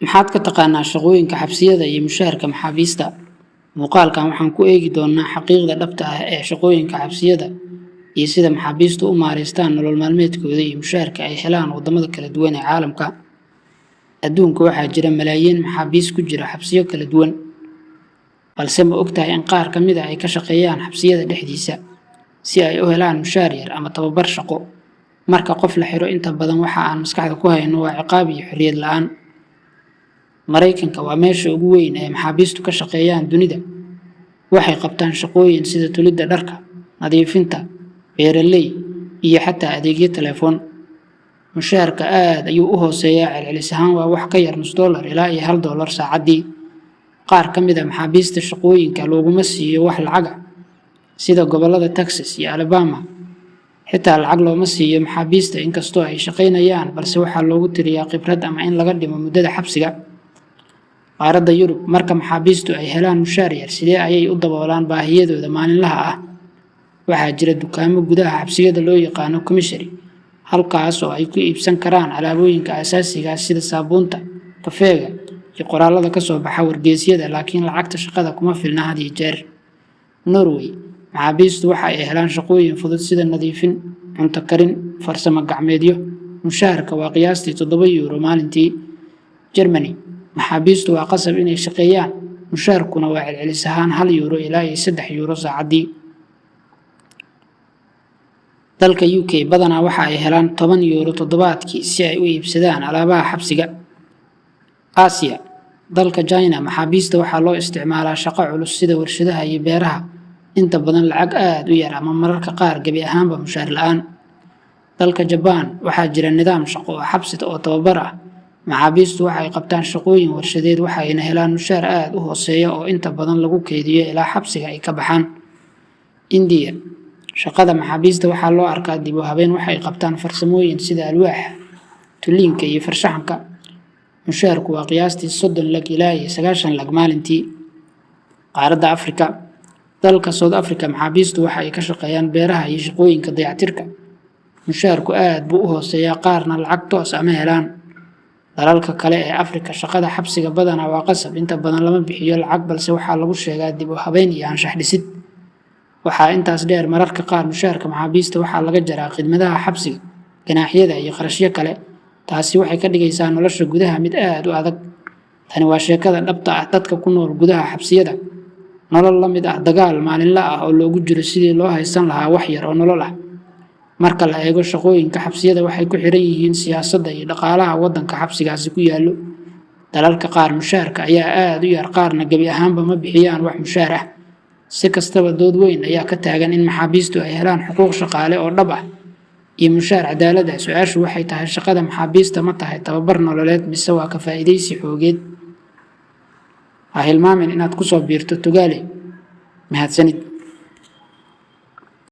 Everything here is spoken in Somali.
maxaad ka taqaanaa shaqooyinka xabsiyada iyo mushaharka maxaabiista? Muuqaalkan waxaan ku eegi doonaa xaqiiqda dhabta ah ee shaqooyinka xabsiyada iyo sida maxaabiistu u maareystaan nolol maalmeedkooda iyo mushaharka ay helaan wadamada kala duwan ee caalamka. Adduunka waxaa jira malaayiin maxaabiis ku jira xabsiyo kala duwan, balse ma ogtahay in qaar ka mid ah ay ka shaqeeyaan xabsiyada dhexdiisa si ay u helaan mushaar yar ama tababar shaqo. Marka qof la xiro, inta badan waxa aan maskaxda ku hayno waa ciqaab iyo xorriyad la'aan. Mareykanka waa meesha ugu weyn ee maxaabiistu ka shaqeeyaan dunida. Waxay qabtaan shaqooyin sida tolidda dharka, nadiifinta, beeraley iyo xataa adeegyo telefoon. Mushaharka aad ayuu u hooseeyaa, celcelis ahaan waa wax ka yar $0 ilaa $1 saacaddii. Qaar ka mid ah maxaabiista shaqooyinka looguma siiyo wax lacag ah, sida gobollada Texas iyo Alabama. Xitaa lacag looma siiyo maxaabiista inkastoo ay shaqaynayaan, balse waxaa loogu tiriyaa khibrad ama in laga dhimo muddada xabsiga. Qaaradda Yurub, marka maxaabiistu ay helaan mushaar yar, sidee ayay u daboolaan baahiyadooda maalinlaha ah? Waxaa jira dukaamo gudaha xabsiyada loo yaqaano commissary, halkaas oo ay ku iibsan karaan alaabooyinka aasaasiga ah sida saabuunta, kafeega iyo qoraallada ka soo baxa wargeysyada, laakiin lacagta shaqada kuma filna had iyo jeer. Norway, maxaabiistu waxa ay helaan shaqooyin fudud sida nadiifin, cunto karin, farsamo gacmeedyo. Mushaharka waa qiyaastii €7 maalintii. Germany, maxaabiistu waa qasab inay shaqeeyaan, mushaharkuna waa celcelis ahaan €1 ilaa €3 saacaddii. Dalka UK badanaa waxa ay helaan €10 toddobaadkii si ay u iibsadaan alaabaha xabsiga. Aasiya, dalka China, maxaabiista waxaa loo isticmaalaa shaqo culus sida warshadaha iyo beeraha, inta badan lacag aad u yar ama mararka qaar gebi ahaanba mushaar la'aan. Dalka Japan, waxaa jira nidaam shaqo oo xabsi oo tababar ah. Maxaabiistu waxay qabtaan shaqooyin warshadeed, waxayna helaan mushaar aad u hooseeya oo inta badan lagu keydiyo ilaa xabsiga ay ka baxaan. India, shaqada maxaabiista waxaa loo arkaa dib u habeyn. Waxay qabtaan farsamooyin sida alwaaxa, tuliinka iyo farshaxanka. Mushaharku waa qiyaastii $30 ilaa $90 maalintii. Qaaradda Afrika, dalka South Africa, maxaabiistu waxa ay ka shaqeeyaan beeraha iyo shaqooyinka dayactirka. Mushaharku aad buu u hooseeyaa, qaarna lacag toos ah ma helaan. Dalalka kale ee Afrika, shaqada xabsiga badanaa waa qasab, inta badan lama bixiyo lacag, balse waxaa lagu sheegaa dib u habeyn iyo anshax dhisid. Waxaa intaas dheer, mararka qaar mushaharka maxaabiista waxaa laga jaraa khidmadaha xabsiga, ganaaxyada iyo kharashyo kale. Taasi waxay ka dhigaysaa nolosha gudaha mid aad u adag. Tani waa sheekada dhabta ah dadka ku nool gudaha xabsiyada, nolol la mid ah dagaal maalinle ah oo loogu jiro sidii loo haysan lahaa wax yar oo nolol ah. Marka la eego, shaqooyinka xabsiyada waxay ku xiran yihiin siyaasadda iyo dhaqaalaha waddanka xabsigaasi ku yaallo. Dalalka qaar mushaharka ayaa aad u yar, qaarna gebi ahaanba ma bixiyaan wax mushaar ah. Si kastaba, dood weyn ayaa ka taagan in maxaabiistu ay helaan xuquuq shaqaale oo dhab ah iyo mushaar cadaalad ah. Su-aashu waxay tahay, shaqada maxaabiista ma tahay tababar nololeed mise waa ka faa'iidaysi xoogeed? Ha hilmaamin inaad ku soo biirto Togale. Mahadsanid.